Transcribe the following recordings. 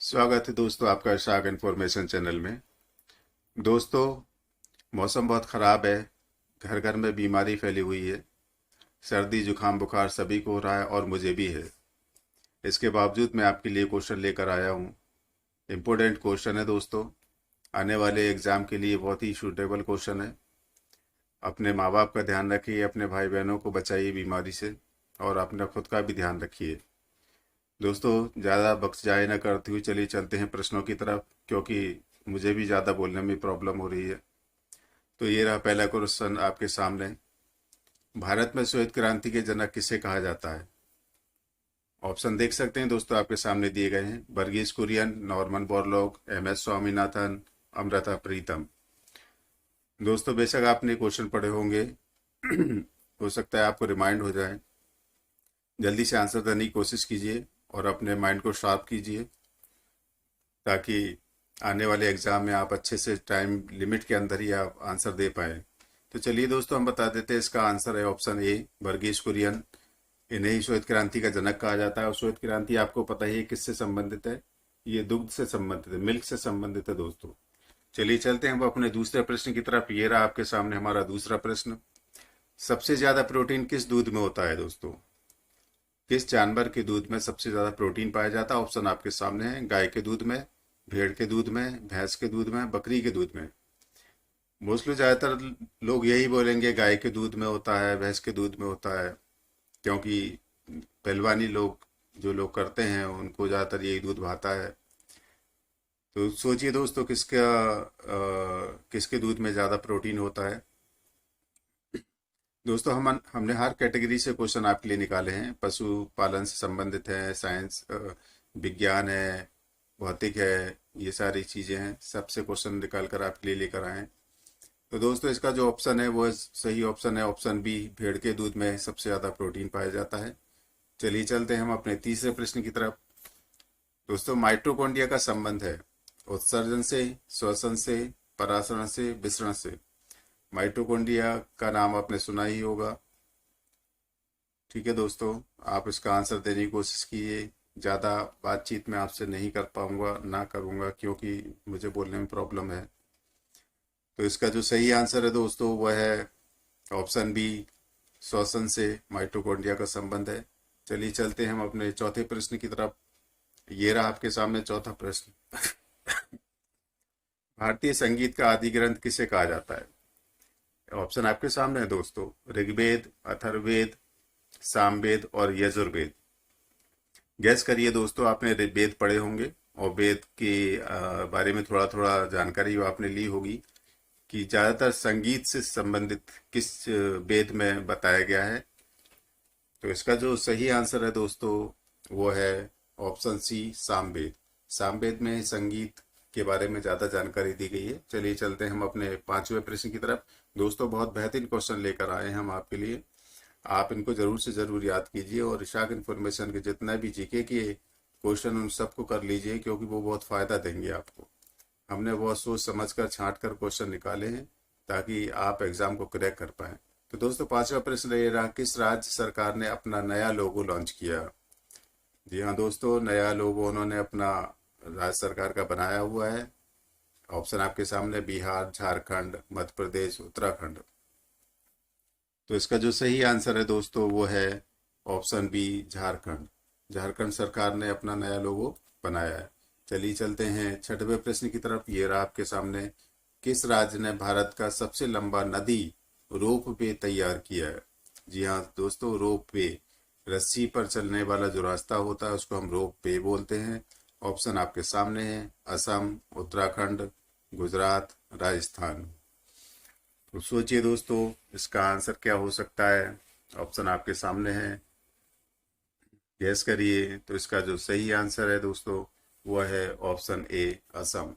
स्वागत है दोस्तों आपका शाग इन्फॉर्मेशन चैनल में। दोस्तों, मौसम बहुत ख़राब है। घर घर में बीमारी फैली हुई है। सर्दी जुकाम बुखार सभी को हो रहा है और मुझे भी है। इसके बावजूद मैं आपके लिए क्वेश्चन लेकर आया हूँ। इम्पोर्टेंट क्वेश्चन है दोस्तों। आने वाले एग्ज़ाम के लिए बहुत ही सूटेबल क्वेश्चन है। अपने माँ बाप का ध्यान रखिए, अपने भाई बहनों को बचाइए बीमारी से और अपना खुद का भी ध्यान रखिए। दोस्तों, ज़्यादा बख्श जाए ना करते हुए चलिए चलते हैं प्रश्नों की तरफ, क्योंकि मुझे भी ज़्यादा बोलने में प्रॉब्लम हो रही है। तो ये रहा पहला क्वेश्चन आपके सामने। भारत में श्वेत क्रांति के जनक किसे कहा जाता है? ऑप्शन देख सकते हैं दोस्तों, आपके सामने दिए गए हैं। Verghese Kurien, Norman Borlaug, M S Swaminathan, Amrita Pritam. दोस्तों, बेशक आपने क्वेश्चन पढ़े होंगे। हो सकता है आपको रिमाइंड हो जाए। जल्दी से आंसर देने की कोशिश कीजिए और अपने माइंड को शार्प कीजिए, ताकि आने वाले एग्जाम में आप अच्छे से टाइम लिमिट के अंदर ही आप आंसर दे पाए। तो चलिए दोस्तों, हम बता देते हैं। इसका आंसर है ऑप्शन ए, वर्गीज कुरियन। इन्हें ही श्वेत क्रांति का जनक कहा जाता है। और श्वेत क्रांति आपको पता ही है किससे संबंधित है। ये दुग्ध से संबंधित है, मिल्क से संबंधित है दोस्तों। चलिए चलते हैं हम अपने दूसरे प्रश्न की तरफ। ये रहा आपके सामने हमारा दूसरा प्रश्न। सबसे ज्यादा प्रोटीन किस दूध में होता है दोस्तों? किस जानवर के दूध में सबसे ज्यादा प्रोटीन पाया जाता है? ऑप्शन आपके सामने है। गाय के दूध में, भेड़ के दूध में, भैंस के दूध में, बकरी के दूध में। मोस्टली ज्यादातर लोग यही बोलेंगे गाय के दूध में होता है, भैंस के दूध में होता है, क्योंकि पहलवानी लोग जो लोग करते हैं उनको ज्यादातर यही दूध भाता है। तो सोचिए दोस्तों, किसके दूध में ज्यादा प्रोटीन होता है। दोस्तों, हमने हर कैटेगरी से क्वेश्चन आपके लिए निकाले हैं। पशुपालन से संबंधित है, साइंस विज्ञान है, भौतिक है, ये सारी चीजें हैं। सबसे क्वेश्चन निकाल कर आपके लिए लेकर आए हैं। तो दोस्तों, इसका जो ऑप्शन है वो सही ऑप्शन है, ऑप्शन बी। भेड़ के दूध में सबसे ज्यादा प्रोटीन पाया जाता है। चलिए चलते हैं हम अपने तीसरे प्रश्न की तरफ। दोस्तों, माइटोकॉन्ड्रिया का संबंध है उत्सर्जन से, श्वसन से, परासरण से, विसरण से। माइटोकॉन्ड्रिया का नाम आपने सुना ही होगा। ठीक है दोस्तों, आप इसका आंसर देने की कोशिश कीजिए। ज़्यादा बातचीत मैं आपसे नहीं कर पाऊंगा, ना करूंगा, क्योंकि मुझे बोलने में प्रॉब्लम है। तो इसका जो सही आंसर है दोस्तों वह है ऑप्शन बी, श्वसन से माइटोकॉन्ड्रिया का संबंध है। चलिए चलते हैं हम अपने चौथे प्रश्न की तरफ। ये रहा आपके सामने चौथा प्रश्न। भारतीय संगीत का आदि ग्रंथ किसे कहा जाता है? ऑप्शन आपके सामने है दोस्तों। ऋग्वेद, अथर्ववेद, सामवेद और यजुर्वेद। गैस करिए दोस्तों, आपने वेद पढ़े होंगे और वेद के बारे में थोड़ा थोड़ा जानकारी आपने ली होगी कि ज्यादातर संगीत से संबंधित किस वेद में बताया गया है। तो इसका जो सही आंसर है दोस्तों वो है ऑप्शन सी, सामवेद। सामवेद में संगीत के बारे में ज्यादा जानकारी दी गई है। चलिए चलते हैं हम अपने पांचवें प्रश्न की तरफ। दोस्तों, बहुत बेहतरीन क्वेश्चन लेकर आए हैं हम आपके लिए। आप इनको जरूर से जरूर याद कीजिए और इशाक इन्फॉर्मेशन के जितना भी जीके के क्वेश्चन उन सबको कर लीजिए, क्योंकि वो बहुत फायदा देंगे आपको। हमने बहुत सोच समझ कर छांट कर क्वेश्चन निकाले हैं ताकि आप एग्जाम को क्रैक कर पाए। तो दोस्तों, पांचवा प्रश्न ये रहा, किस राज्य सरकार ने अपना नया लोगो लॉन्च किया? जी हाँ दोस्तों, नया लोगो उन्होंने अपना राज्य सरकार का बनाया हुआ है। ऑप्शन आपके सामने बिहार, झारखंड, मध्य प्रदेश, उत्तराखंड। तो इसका जो सही आंसर है दोस्तों वो है ऑप्शन बी, झारखंड। झारखंड सरकार ने अपना नया लोगो बनाया है। चलिए चलते हैं छठवें प्रश्न की तरफ। ये रहा आपके सामने, किस राज्य ने भारत का सबसे लंबा नदी रोप वे तैयार किया है? जी हाँ दोस्तों, रोप वे, रस्सी पर चलने वाला जो रास्ता होता है उसको हम रोप वे बोलते हैं। ऑप्शन आपके सामने है। असम, उत्तराखंड, गुजरात, राजस्थान। तो सोचिए दोस्तों, इसका आंसर क्या हो सकता है। ऑप्शन आपके सामने है, गैस करिए। तो इसका जो सही आंसर है दोस्तों वह है ऑप्शन ए, असम।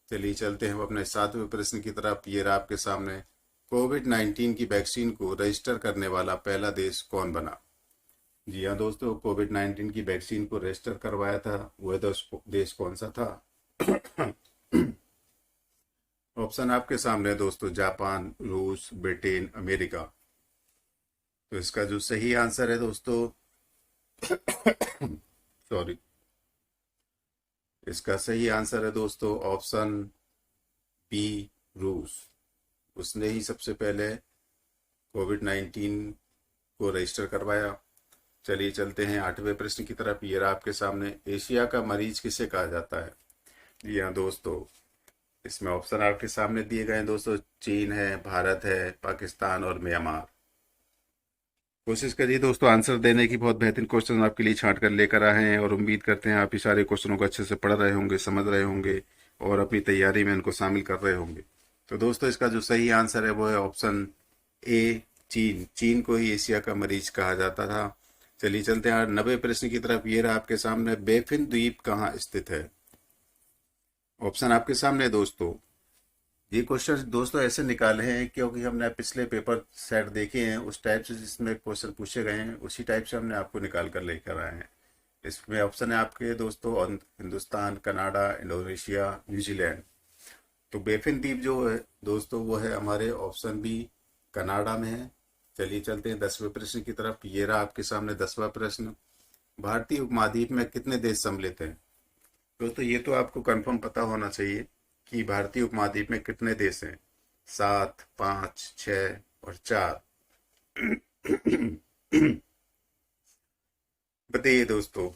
चलिए चलते हैं हम अपने सातवें प्रश्न की तरफ। ये रहा आपके सामने, कोविड-19 की वैक्सीन को रजिस्टर करने वाला पहला देश कौन बना? जी हाँ दोस्तों, कोविड-19 की वैक्सीन को रजिस्टर करवाया था वह देश कौन सा था? ऑप्शन आपके सामने है दोस्तों, जापान, रूस, ब्रिटेन, अमेरिका। तो इसका जो सही आंसर है दोस्तों, सॉरी, इसका सही आंसर है दोस्तों ऑप्शन बी, रूस। उसने ही सबसे पहले कोविड-19 को रजिस्टर करवाया। चलिए चलते हैं 8वें प्रश्न की तरफ। ये रहा आपके सामने, एशिया का मरीज किसे कहा जाता है? जी हाँ दोस्तों, इसमें ऑप्शन आपके सामने दिए गए हैं दोस्तों। चीन है, भारत है, पाकिस्तान और म्यांमार। कोशिश करिए दोस्तों आंसर देने की। बहुत बेहतरीन क्वेश्चन आपके लिए छांट कर लेकर आए हैं और उम्मीद करते हैं आप ये सारे क्वेश्चनों को अच्छे से पढ़ रहे होंगे, समझ रहे होंगे और अपनी तैयारी में इनको शामिल कर रहे होंगे। तो दोस्तों इसका जो सही आंसर है वो है ऑप्शन ए, चीन। चीन को ही एशिया का मरीज कहा जाता था। चलिए चलते हैं 90 प्रश्न की तरफ। ये रहा आपके सामने, बेफिन द्वीप कहाँ स्थित है? ऑप्शन आपके सामने है दोस्तों। ये क्वेश्चन दोस्तों ऐसे निकाले हैं क्योंकि हमने पिछले पेपर सेट देखे हैं, उस टाइप से जिसमें क्वेश्चन पूछे गए हैं उसी टाइप से हमने आपको निकाल कर लेकर आए हैं। इसमें ऑप्शन है आपके दोस्तों हिंदुस्तान, कनाडा, इंडोनेशिया, न्यूजीलैंड। तो बेफिन द्वीप जो है दोस्तों वो है हमारे ऑप्शन बी, कनाडा में है। चलिए चलते हैं 10वें प्रश्न की तरफ। ये रहा आपके सामने 10वां प्रश्न, भारतीय उपमहाद्वीप में कितने देश सम्मिलित हैं? दोस्तों ये तो आपको कंफर्म पता होना चाहिए कि भारतीय उपमहाद्वीप में कितने देश हैं। 7, 5, 6 और 4। बताइए दोस्तों,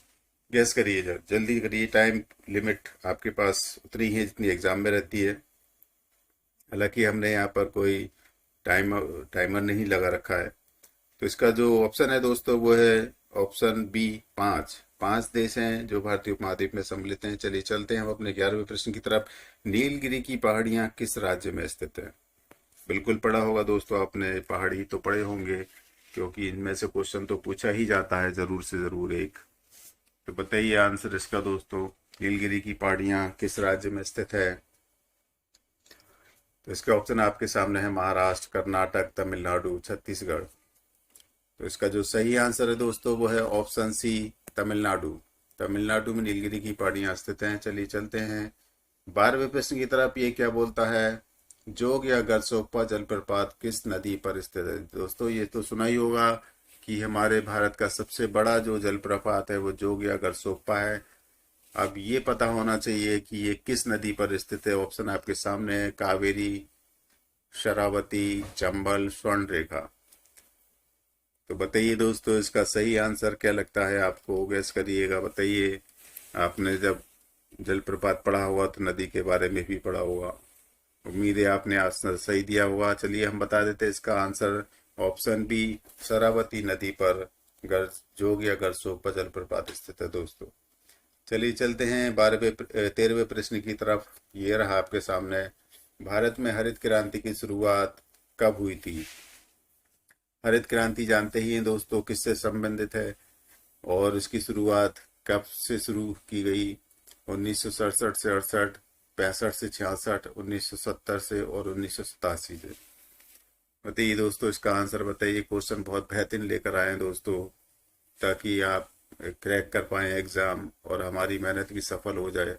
गैस करिए, जल्दी करिए। टाइम लिमिट आपके पास उतनी ही जितनी एग्जाम में रहती है। हालांकि हमने यहाँ पर कोई टाइमर नहीं लगा रखा है। तो इसका जो ऑप्शन है दोस्तों वो है ऑप्शन बी, 5। 5 देश हैं जो भारतीय उपमहाद्वीप में सम्मिलित हैं। चलिए चलते हैं हम अपने 11वें प्रश्न की तरफ। नीलगिरी की पहाड़ियां किस राज्य में स्थित है? बिल्कुल पढ़ा होगा दोस्तों आपने, पहाड़ी तो पढ़े होंगे क्योंकि इनमें से क्वेश्चन तो पूछा ही जाता है जरूर से जरूर एक। तो बताइए आंसर इसका दोस्तों, नीलगिरी की पहाड़ियां किस राज्य में स्थित है? तो इसके ऑप्शन आपके सामने है महाराष्ट्र, कर्नाटक, तमिलनाडु, छत्तीसगढ़। तो इसका जो सही आंसर है दोस्तों वो है ऑप्शन सी, तमिलनाडु। तमिलनाडु में नीलगिरी की पहाड़ियां स्थित हैं। चलिए चलते हैं 12वें प्रश्न की तरफ। ये क्या बोलता है, जोग या गरसोप्पा जलप्रपात किस नदी पर स्थित है? दोस्तों ये तो सुना ही होगा कि हमारे भारत का सबसे बड़ा जो जलप्रपात है वो जोग या गरसोप्पा है। अब ये पता होना चाहिए कि ये किस नदी पर स्थित है। ऑप्शन आपके सामने है, कावेरी, शरावती, चंबल, स्वर्णरेखा। तो बताइए दोस्तों इसका सही आंसर क्या लगता है आपको, गैस करिएगा। बताइए, आपने जब जलप्रपात पढ़ा हुआ तो नदी के बारे में भी पढ़ा होगा। उम्मीद है आपने आंसर सही दिया होगा। चलिए हम बता देते हैं इसका आंसर ऑप्शन बी, शरावती नदी पर गर जोग या गरसोप्पा जलप्रपात स्थित है दोस्तों। चलिए चलते हैं 13वें प्रश्न की तरफ। ये रहा आपके सामने, भारत में हरित क्रांति की शुरुआत कब हुई थी? हरित क्रांति जानते ही हैं दोस्तों किससे संबंधित है और इसकी शुरुआत कब से शुरू की गई? 1967 से 68, 65 से 66, 1970 से और 1987 से। बताइए दोस्तों इसका आंसर बताइए। क्वेश्चन बहुत बेहतरीन लेकर आए हैं दोस्तों ताकि आप क्रैक कर पाएं एग्जाम और हमारी मेहनत भी सफल हो जाए।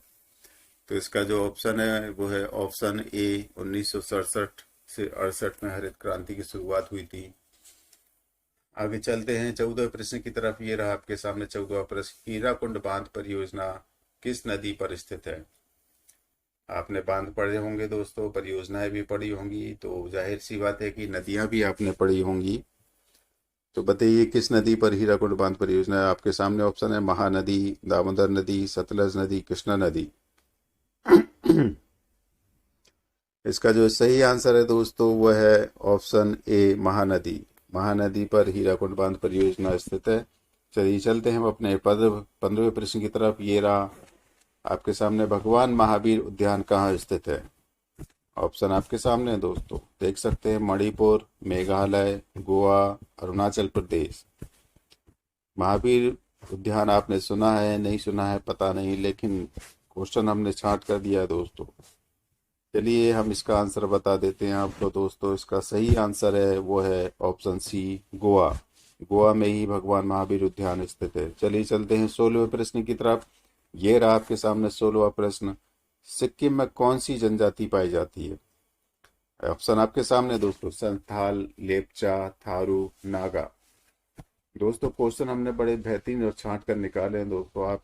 तो इसका जो ऑप्शन है वो है ऑप्शन ए, 1967 से 68 में हरित क्रांति की शुरुआत हुई थी। आगे चलते हैं 14वें प्रश्न की तरफ। ये रहा आपके सामने 14वां प्रश्न, हीराकुंड बांध परियोजना किस नदी पर स्थित है? आपने बांध पढ़े होंगे दोस्तों, परियोजनाएं भी पढ़ी होंगी, तो जाहिर सी बात है कि नदियां भी आपने पढ़ी होंगी। तो बताइए किस नदी पर हीराकुंड बांध परियोजना है? आपके सामने ऑप्शन है महानदी, दामोदर नदी, सतलज नदी, कृष्णा नदी। इसका जो सही आंसर है दोस्तों वो है ऑप्शन ए, महानदी। महानदी पर हीराकुंड बांध परियोजना स्थित है। चलिए चलते हैं हम अपने 15वें प्रश्न की तरफ। ये रहा आपके सामने, भगवान महावीर उद्यान कहाँ स्थित है? ऑप्शन आपके सामने है दोस्तों, देख सकते हैं, मणिपुर, मेघालय, गोवा, अरुणाचल प्रदेश। महावीर उद्यान आपने सुना है नहीं सुना है पता नहीं, लेकिन क्वेश्चन हमने छांट कर दिया है दोस्तों। चलिए हम इसका आंसर बता देते हैं आपको दोस्तों। इसका सही आंसर है वो है ऑप्शन सी, गोवा। गोवा में ही भगवान महावीर उद्यान स्थित है। चलिए चलते हैं 16वें प्रश्न की तरफ। ये रहा आपके सामने 16वां प्रश्न, सिक्किम में कौन सी जनजाति पाई जाती है? ऑप्शन आपके सामने दोस्तों, संथाल, लेपचा, थारू, नागा। दोस्तों क्वेश्चन हमने बड़े बेहतरीन और छांट कर निकाले हैं दोस्तों। आप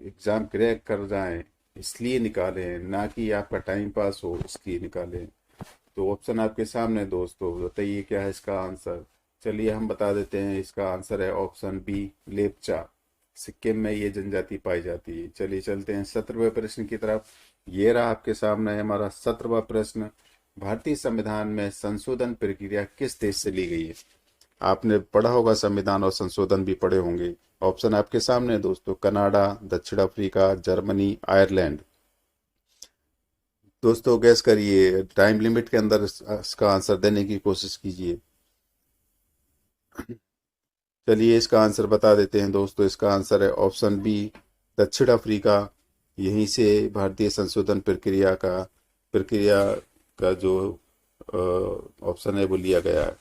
एग्ज़ाम क्रैक कर जाएं इसलिए निकालें, ना कि आपका टाइम पास हो इसलिए निकालें। तो ऑप्शन आपके सामने है दोस्तों, बताइए क्या है इसका आंसर। चलिए हम बता देते हैं, इसका आंसर है ऑप्शन बी, लेप्चा। सिक्किम में ये जनजाति पाई जाती है। चलिए चलते हैं 17वें प्रश्न की तरफ। ये रहा आपके सामने हमारा 17वां प्रश्न। भारतीय संविधान में संशोधन प्रक्रिया किस देश से ली गई है। आपने पढ़ा होगा संविधान और संशोधन भी पढ़े होंगे। ऑप्शन आपके सामने है दोस्तों, कनाडा, दक्षिण अफ्रीका, जर्मनी, आयरलैंड। दोस्तों गैस करिए, टाइम लिमिट के अंदर इसका आंसर देने की कोशिश कीजिए। चलिए इसका आंसर बता देते हैं दोस्तों, इसका आंसर है ऑप्शन बी, दक्षिण अफ्रीका। यहीं से भारतीय संशोधन प्रक्रिया का जो ऑप्शन है वो लिया गया है।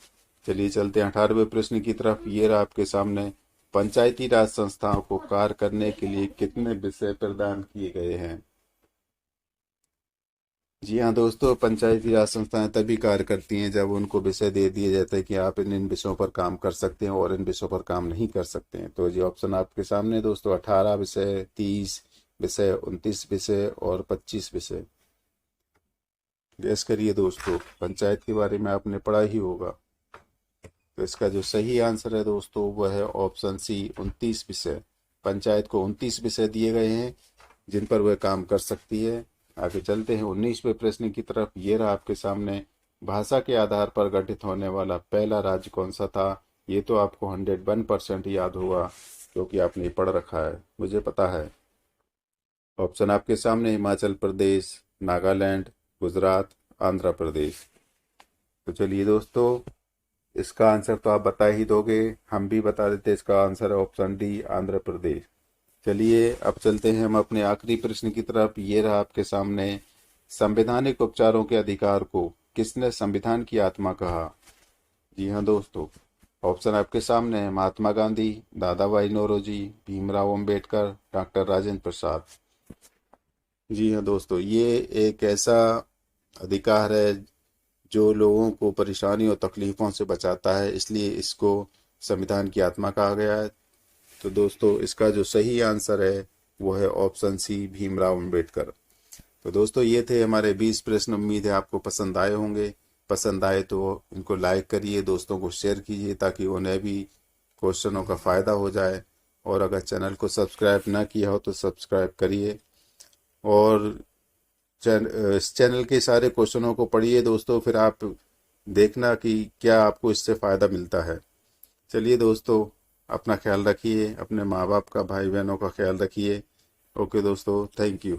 चलिए चलते हैं 18वें प्रश्न की तरफ। ये रहा आपके सामने, पंचायती राज संस्थाओं को कार्य करने के लिए कितने विषय प्रदान किए गए हैं। जी हाँ दोस्तों, पंचायती राज संस्थाएं तभी कार्य करती हैं जब उनको विषय दे दिए जाते हैं कि आप इन इन विषयों पर काम कर सकते हैं और इन विषयों पर काम नहीं कर सकते हैं। तो ये ऑप्शन आपके सामने है दोस्तों, 18 विषय, 30 विषय, 29 विषय और 25 विषय। गैस करिए दोस्तों, पंचायत के बारे में आपने पढ़ा ही होगा। तो इसका जो सही आंसर है दोस्तों वह है ऑप्शन सी, 29 विषय। पंचायत को 29 विषय दिए गए हैं जिन पर वह काम कर सकती है। आगे चलते हैं 19वें प्रश्न की तरफ। ये रहा आपके सामने, भाषा के आधार पर गठित होने वाला पहला राज्य कौन सा था। ये तो आपको 101% याद होगा क्योंकि आपने पढ़ रखा है, मुझे पता है। ऑप्शन आपके सामने, हिमाचल प्रदेश, नागालैंड, गुजरात, आंध्र प्रदेश। तो चलिए दोस्तों, इसका आंसर तो आप बता ही दोगे, हम भी बता देते। इसका आंसर है ऑप्शन डी, आंध्र प्रदेश। चलिए अब चलते हैं हम अपने आखिरी प्रश्न की तरफ। ये रहा आपके सामने, संवैधानिक उपचारों के अधिकार को किसने संविधान की आत्मा कहा। जी हाँ दोस्तों, ऑप्शन आपके सामने है, महात्मा गांधी, दादा भाई नौरोजी, भीमराव अंबेडकर, डॉक्टर राजेंद्र प्रसाद। जी हाँ दोस्तों, ये एक ऐसा अधिकार है जो लोगों को परेशानी और तकलीफों से बचाता है, इसलिए इसको संविधान की आत्मा कहा गया है। तो दोस्तों इसका जो सही आंसर है वो है ऑप्शन सी, भीमराव अंबेडकर। तो दोस्तों ये थे हमारे 20 प्रश्न। उम्मीद है आपको पसंद आए होंगे। पसंद आए तो इनको लाइक करिए, दोस्तों को शेयर कीजिए ताकि उन्हें भी क्वेश्चनों का फ़ायदा हो जाए। और अगर चैनल को सब्सक्राइब ना किया हो तो सब्सक्राइब करिए और इस चैनल के सारे क्वेश्चनों को पढ़िए दोस्तों, फिर आप देखना कि क्या आपको इससे फ़ायदा मिलता है। चलिए दोस्तों, अपना ख्याल रखिए, अपने माँ बाप का, भाई बहनों का ख्याल रखिए। ओके दोस्तों, थैंक यू।